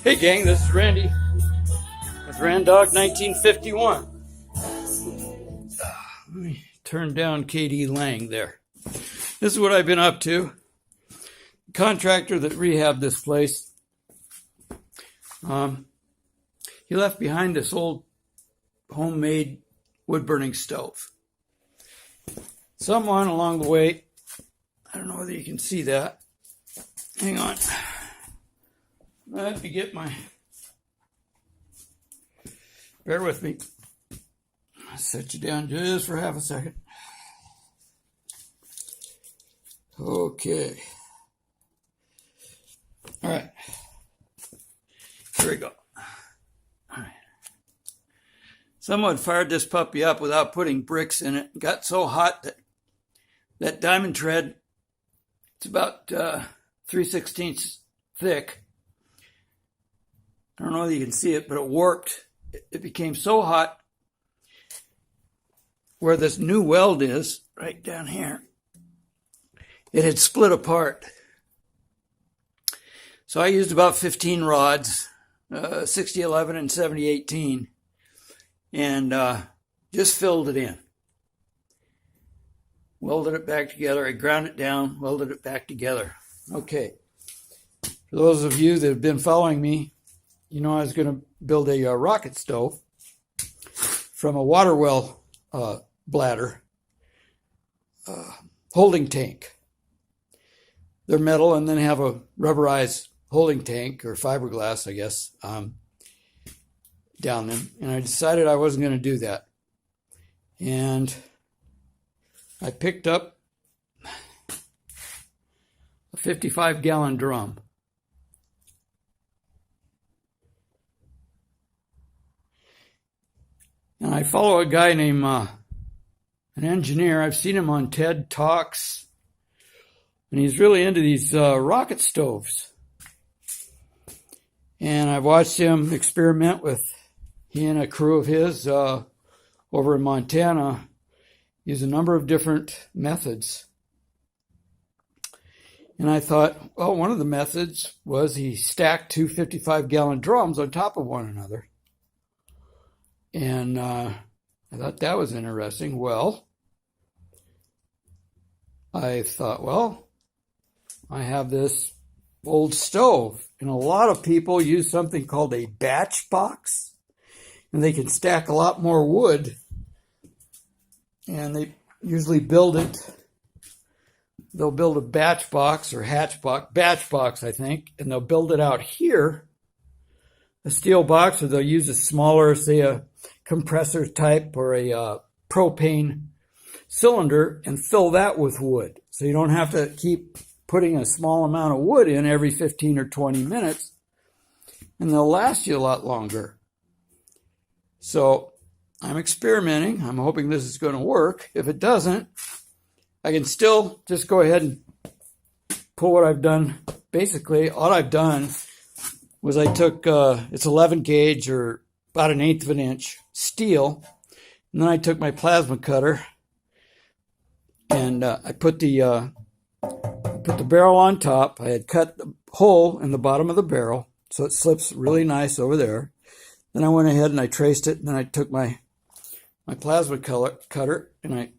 Hey gang, this is Randy with RANDOG1951. Let me turn down KD Lang there. This is what I've been up to. The contractor that rehabbed this place, he left behind this old homemade wood-burning stove. Someone along the way, I don't know whether you can see that. Hang on. Let me get my... Bear with me. I'll set you down just for half a second. Okay. All right. Here we go. All right. Someone fired this puppy up without putting bricks in it. It got so hot that that diamond tread, it's about 3/16 thick. I don't know if you can see it, but it warped. It became so hot where this new weld is, right down here, it had split apart. So I used about 15 rods, 6011 and 7018, and just filled it in. Welded it back together. I ground it down, welded it back together. Okay. For those of you that have been following me, you know I was going to build a rocket stove from a water well bladder holding tank. They're metal and then have a rubberized holding tank, or fiberglass, I guess, down them. And I decided I wasn't going to do that. And I picked up a 55-gallon drum. And I follow a guy named, an engineer. I've seen him on TED Talks. And he's really into these rocket stoves. And I've watched him experiment with, he and a crew of his over in Montana, use a number of different methods. And I thought, well, one of the methods was he stacked two 55-gallon drums on top of one another. And I thought that was interesting. Well, I thought, well, I have this old stove, and a lot of people use something called a batch box, and they can stack a lot more wood, and they usually build it, they'll build a batch box or batch box, I think, and they'll build it out here, a steel box, or they'll use a smaller, say a compressor type or a propane cylinder and fill that with wood. So you don't have to keep putting a small amount of wood in every 15 or 20 minutes, and they'll last you a lot longer. So I'm experimenting. I'm hoping this is going to work. If it doesn't, I can still just go ahead and pull what I've done. Basically, all I've done was I took, it's 11 gauge or about 1/8 of an inch steel, and then I took my plasma cutter and I put the barrel on top. I had cut the hole in the bottom of the barrel so it slips really nice over there. Then I went ahead and I traced it, and then I took my plasma cutter and I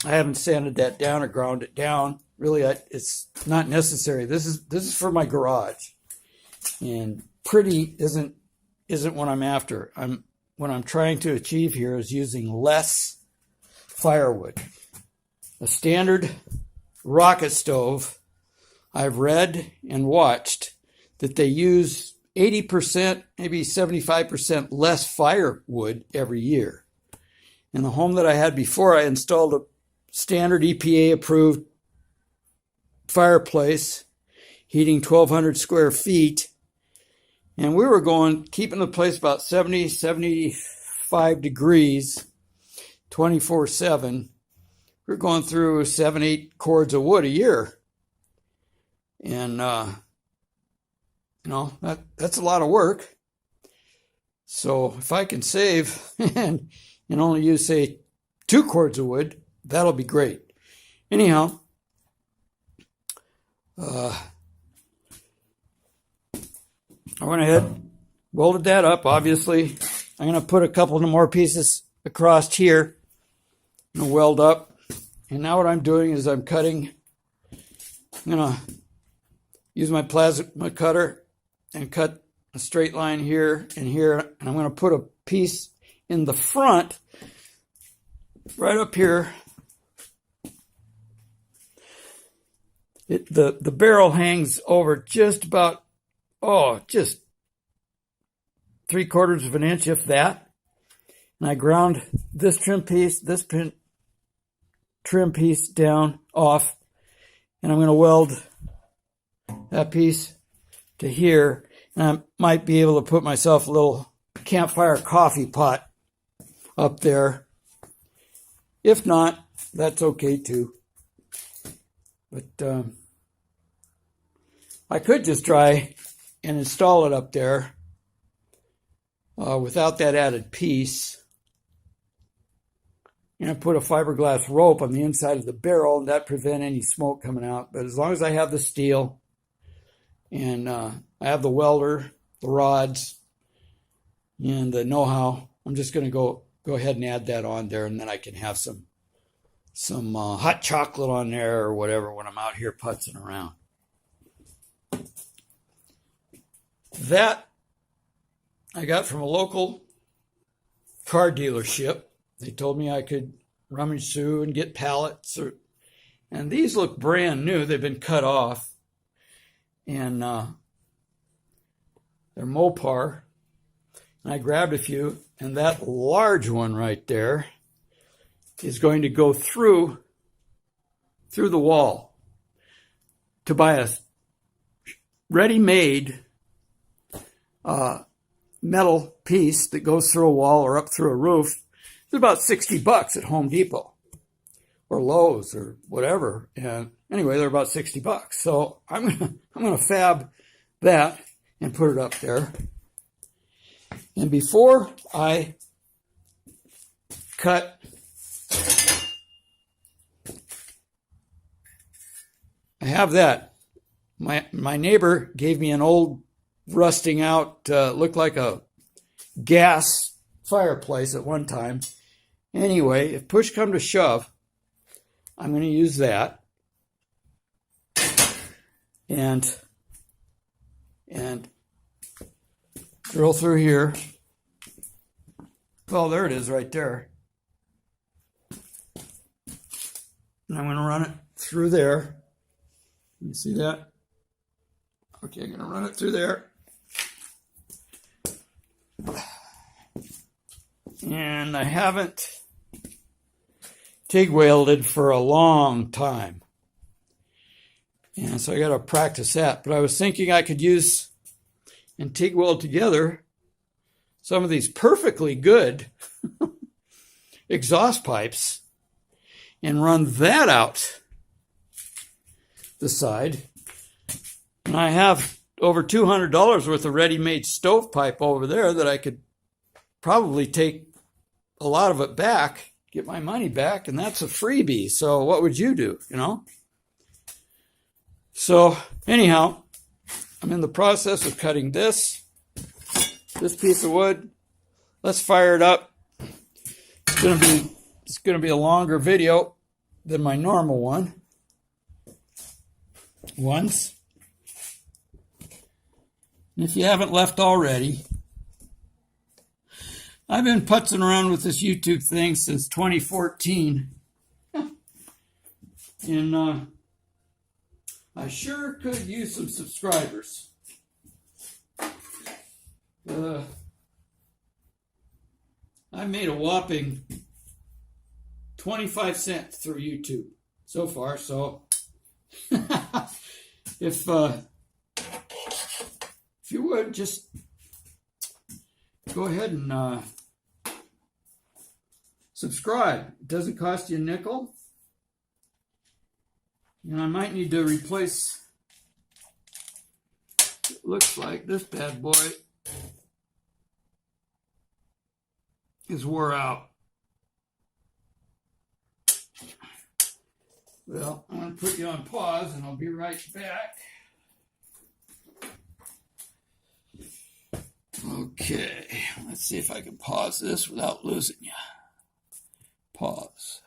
haven't sanded that down or ground it down. Really, it's not necessary. This is for my garage, and pretty isn't what I'm after. What I'm trying to achieve here is using less firewood. A standard rocket stove, I've read and watched that they use 80%, maybe 75% less firewood every year. In the home that I had before, I installed a standard EPA-approved fireplace, heating 1,200 square feet, and we were keeping the place about 70, 75 degrees, 24/7. We're going through 7-8 cords of wood a year. And, that's a lot of work. So if I can save and only use, say, 2 cords of wood, that'll be great. Anyhow, all went ahead, welded that up. Obviously, I'm going to put a couple of more pieces across here and weld up. And now what I'm doing is I'm cutting. I'm going to use my plasma cutter and cut a straight line here and here. And I'm going to put a piece in the front, right up here. The barrel hangs over just about, just 3/4 of an inch, if that. And I ground this trim piece down off, and I'm going to weld that piece to here. And I might be able to put myself a little campfire coffee pot up there. If not, that's okay too. But I could just try and install it up there without that added piece. And I put a fiberglass rope on the inside of the barrel, and that prevent any smoke coming out. But as long as I have the steel and I have the welder, the rods, and the know-how, I'm just going to go ahead and add that on there, and then I can have some hot chocolate on there or whatever when I'm out here putzing around. That I got from a local car dealership. They told me I could rummage through and get pallets. And these look brand new. They've been cut off. And they're Mopar. And I grabbed a few. And that large one right there is going to go through the wall to buy a ready-made metal piece that goes through a wall or up through a roof. It's about $60 at Home Depot or Lowe's or whatever. And anyway, they're about $60. So I'm gonna fab that and put it up there. And before I cut, I have that. My neighbor gave me an old rusting out, looked like a gas fireplace at one time. Anyway, if push come to shove, I'm going to use that. And drill through here. Well, there it is right there. And I'm going to run it through there. You see that? Okay, I'm going to run it through there. And I haven't TIG welded for a long time. And so I got to practice that. But I was thinking I could use and TIG weld together some of these perfectly good exhaust pipes and run that out the side. And I have over $200 worth of ready-made stovepipe over there that I could probably take a lot of it back, get my money back, and that's a freebie. So what would you do, you know? So anyhow, I'm in the process of cutting this piece of wood. Let's fire it up. It's gonna be a longer video than my normal ones. And if you haven't left already, I've been putzing around with this YouTube thing since 2014. And I sure could use some subscribers. I made a whopping 25 cents through YouTube so far. So if you would just go ahead and subscribe. It doesn't cost you a nickel. And I might need to replace, it looks like this bad boy is wore out. Well, I'm going to put you on pause and I'll be right back. Okay, let's see if I can pause this without losing you. Pause.